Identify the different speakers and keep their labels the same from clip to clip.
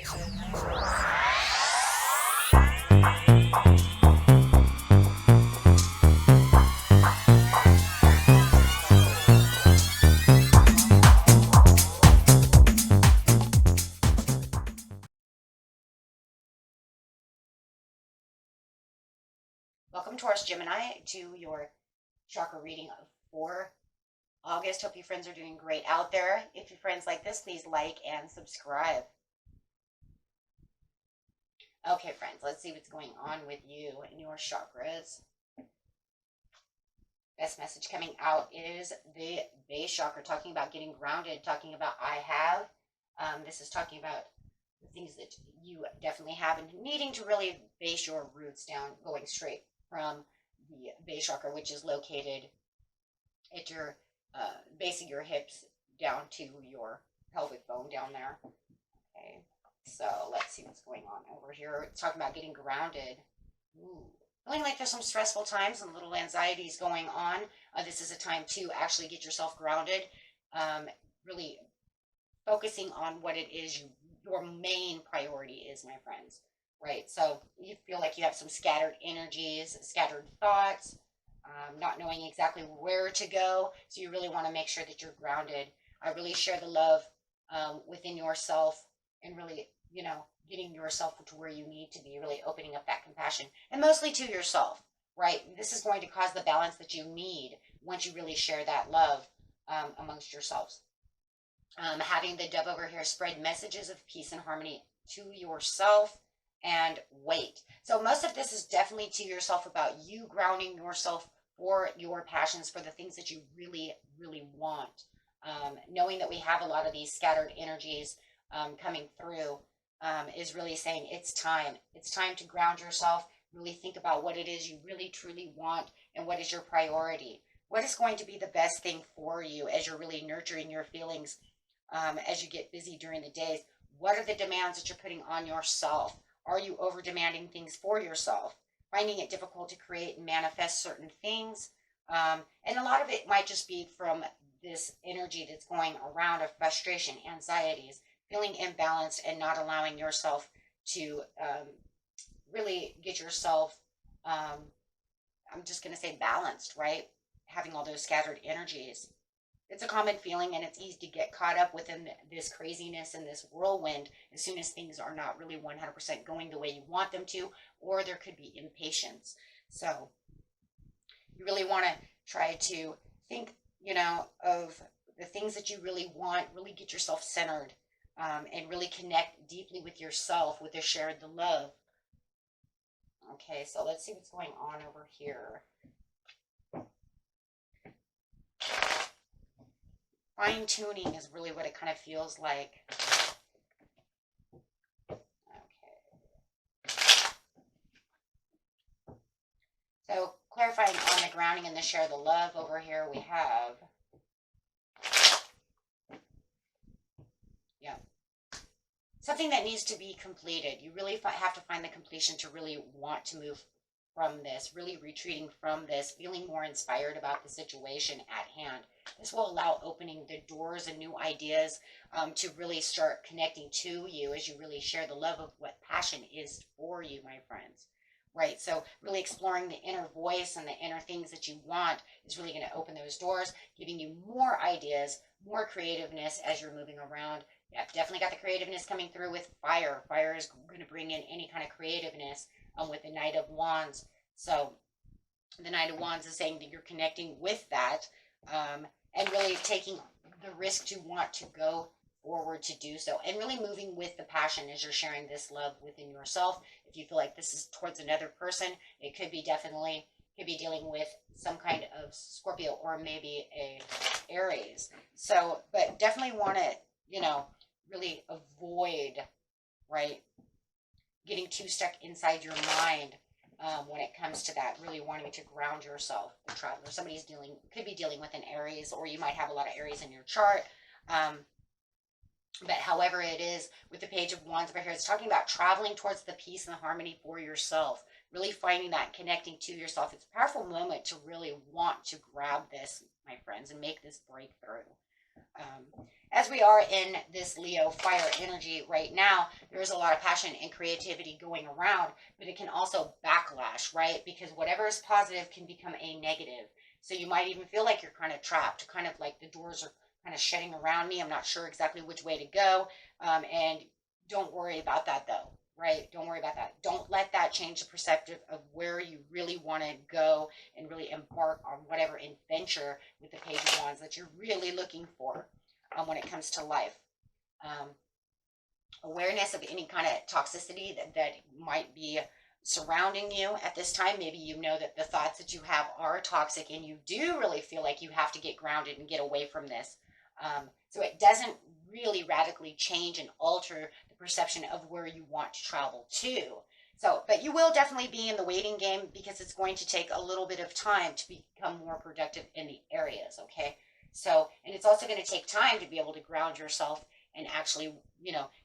Speaker 1: Welcome, Taurus Gemini, to your chakra reading for August. Hope you friends are doing great out there. If your friends like this, please like and subscribe. Okay, friends, let's see what's going on with you and your chakras. Best message coming out is the base chakra, talking about getting grounded, talking about I have. This is talking about the things that you definitely have and needing to really base your roots down, going straight from the base chakra, which is located at your base of your hips down to your pelvic bone down there. Okay, so let's see what's going on over here. It's talking about getting grounded. Ooh. Feeling like there's some stressful times and little anxieties going on. This is a time to actually get yourself grounded. Really focusing on what it is your main priority is, my friends. Right? So you feel like you have some scattered energies, scattered thoughts, not knowing exactly where to go. So you really want to make sure that you're grounded. I really share the love within yourself and really, getting yourself to where you need to be, really opening up that compassion, and mostly to yourself, right? This is going to cause the balance that you need once you really share that love amongst yourselves. Having the dove over here spread messages of peace and harmony to yourself and wait. So most of this is definitely to yourself, about you grounding yourself for your passions, for the things that you really, really want. Knowing that we have a lot of these scattered energies coming through is really saying it's time. It's time to ground yourself, really think about what it is you really, truly want and what is your priority. What is going to be the best thing for you as you're really nurturing your feelings as you get busy during the days? What are the demands that you're putting on yourself? Are you over demanding things for yourself? Finding it difficult to create and manifest certain things? And a lot of it might just be from this energy that's going around of frustration, anxieties, feeling imbalanced, and not allowing yourself to really get yourself, I'm just going to say balanced, right? Having all those scattered energies. It's a common feeling, and it's easy to get caught up within this craziness and this whirlwind as soon as things are not really 100% going the way you want them to, or there could be impatience. So you really want to try to think, of the things that you really want, really get yourself centered, and really connect deeply with yourself, with the shared the love. Okay, so let's see what's going on over here. Fine tuning is really what it kind of feels like. Okay. So clarifying on the grounding and the share the love over here, we have, something that needs to be completed. You really have to find the completion to really want to move from this, really retreating from this, feeling more inspired about the situation at hand. This will allow opening the doors and new ideas to really start connecting to you as you really share the love of what passion is for you, my friends. Right, so really exploring the inner voice and the inner things that you want is really going to open those doors, giving you more ideas, more creativeness as you're moving around. Yeah, definitely got the creativeness coming through with fire. Fire is going to bring in any kind of creativeness with the Knight of Wands. So the Knight of Wands is saying that you're connecting with that and really taking the risk to want to go forward to do so, and really moving with the passion as you're sharing this love within yourself. If you feel like this is towards another person, it could be dealing with some kind of Scorpio or maybe a Aries. So, but definitely want to, really avoid, right, getting too stuck inside your mind when it comes to that, really wanting to ground yourself. The traveler, somebody's could be dealing with an Aries, or you might have a lot of Aries in your chart. But however it is, with the Page of Wands over here, it's talking about traveling towards the peace and the harmony for yourself, really finding that, connecting to yourself. It's a powerful moment to really want to grab this, my friends, and make this breakthrough. As we are in this Leo fire energy right now, there is a lot of passion and creativity going around, but it can also backlash, right? Because whatever is positive can become a negative. So you might even feel like you're kind of trapped, kind of like the doors are kind of shutting around me. I'm not sure exactly which way to go. And don't worry about that though, right? Don't worry about that. Don't let that change the perspective of where you really want to go and really embark on whatever adventure with the Page of Wands that you're really looking for when it comes to life. Um, Awareness of any kind of toxicity that might be surrounding you at this time. Maybe you know that the thoughts that you have are toxic and you do really feel like you have to get grounded and get away from this. So it doesn't really radically change and alter the perception of where you want to travel to. So, but you will definitely be in the waiting game because it's going to take a little bit of time to become more productive in the areas, okay? So, and it's also going to take time to be able to ground yourself and actually,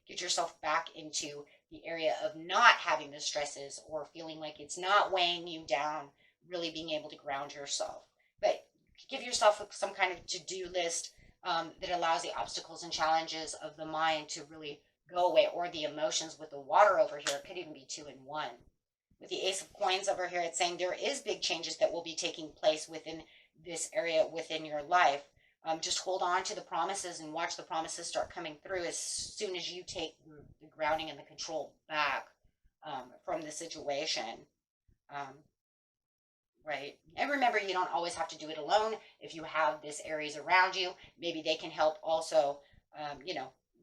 Speaker 1: get yourself back into the area of not having the stresses or feeling like it's not weighing you down, really being able to ground yourself. But give yourself some kind of to-do list that allows the obstacles and challenges of the mind to really go away, or the emotions with the water over here. It could even be 2 in 1. With the Ace of Coins over here, it's saying there is big changes that will be taking place within this area within your life. Just hold on to the promises and watch the promises start coming through as soon as you take the grounding and the control back from the situation. Right. And remember, you don't always have to do it alone. If you have this Aries around you, maybe they can help also,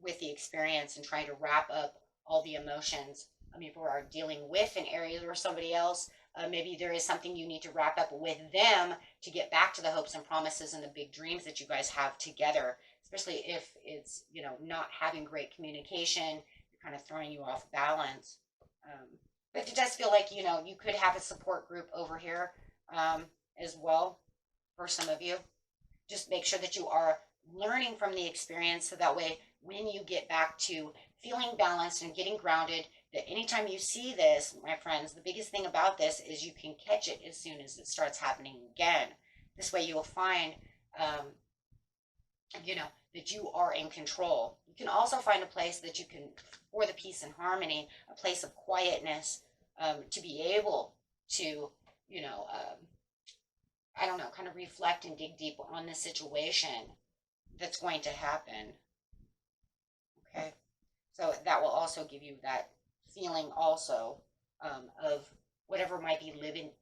Speaker 1: with the experience and trying to wrap up all the emotions. I mean, if we are dealing with an Aries or somebody else, maybe there is something you need to wrap up with them to get back to the hopes and promises and the big dreams that you guys have together, especially if it's, not having great communication, you're kind of throwing you off balance. But it does feel like, you could have a support group over here as well for some of you. Just make sure that you are learning from the experience so that way when you get back to feeling balanced and getting grounded, that anytime you see this, my friends, the biggest thing about this is you can catch it as soon as it starts happening again. This way you'll find, that you are in control. You can also find a place that you can, for the peace and harmony, a place of quietness, to be able to, kind of reflect and dig deep on the situation that's going to happen. Okay. So that will also give you that feeling also of whatever might be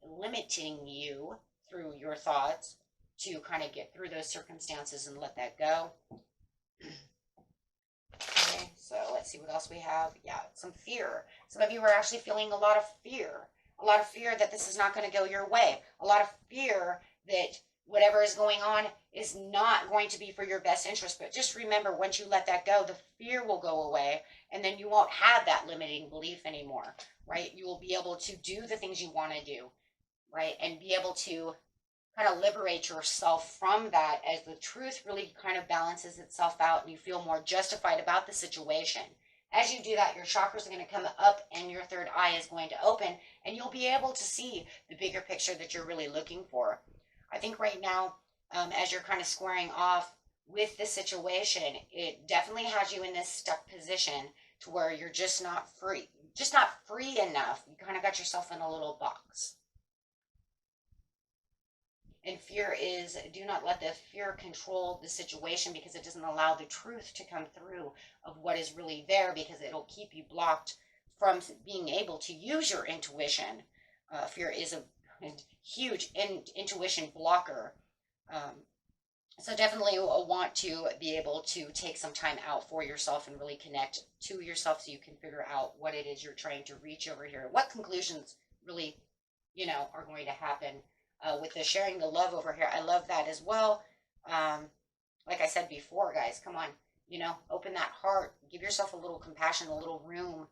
Speaker 1: limiting you through your thoughts to kind of get through those circumstances and let that go. Okay, so let's see what else we have. Yeah, some fear. Some of you are actually feeling a lot of fear. A lot of fear that this is not going to go your way. A lot of fear that whatever is going on is not going to be for your best interest. But just remember, once you let that go, the fear will go away, and then you won't have that limiting belief anymore, right? You will be able to do the things you want to do, right? And be able to kind of liberate yourself from that as the truth really kind of balances itself out and you feel more justified about the situation. As you do that, your chakras are going to come up and your third eye is going to open, and you'll be able to see the bigger picture that you're really looking for. I think right now, as you're kind of squaring off with the situation, it definitely has you in this stuck position to where you're just not free enough. You kind of got yourself in a little box. And fear is, do not let the fear control the situation, because it doesn't allow the truth to come through of what is really there, because it'll keep you blocked from being able to use your intuition. Fear is a huge intuition blocker. So definitely you'll want to be able to take some time out for yourself and really connect to yourself so you can figure out what it is you're trying to reach over here. What conclusions really, are going to happen with the sharing the love over here. I love that as well. Like I said before, guys, come on, open that heart, give yourself a little compassion, a little room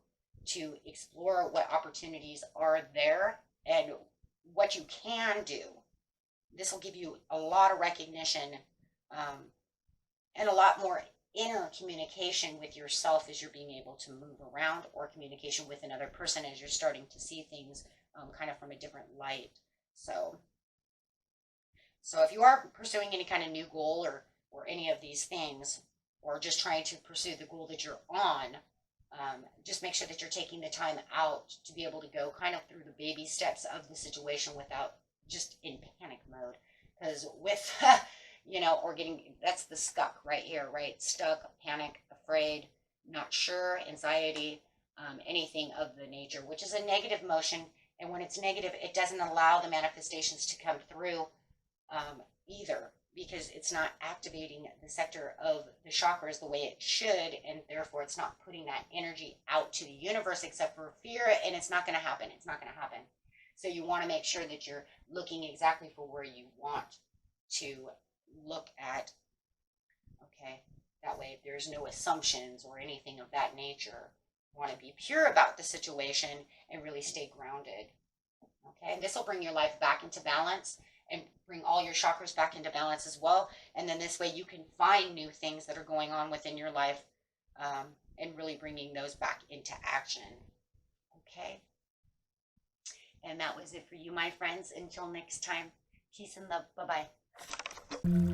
Speaker 1: to explore what opportunities are there and what you can do. This will give you a lot of recognition and a lot more inner communication with yourself as you're being able to move around, or communication with another person as you're starting to see things kind of from a different light. So if you are pursuing any kind of new goal or any of these things, or just trying to pursue the goal that you're on, just make sure that you're taking the time out to be able to go kind of through the baby steps of the situation without just in panic mode. Because with, or that's the stuck right here, right? Stuck, panic, afraid, not sure, anxiety, anything of the nature, which is a negative emotion. And when it's negative, it doesn't allow the manifestations to come through either, because it's not activating the sector of the chakras the way it should, and therefore it's not putting that energy out to the universe except for fear, and it's not going to happen. It's not going to happen. So you want to make sure that you're looking exactly for where you want to look at. Okay, that way there's no assumptions or anything of that nature. You want to be pure about the situation and really stay grounded. Okay, and this will bring your life back into balance and bring all your chakras back into balance as well. And then this way you can find new things that are going on within your life, and really bringing those back into action. Okay. And that was it for you, my friends. Until next time, peace and love. Bye-bye.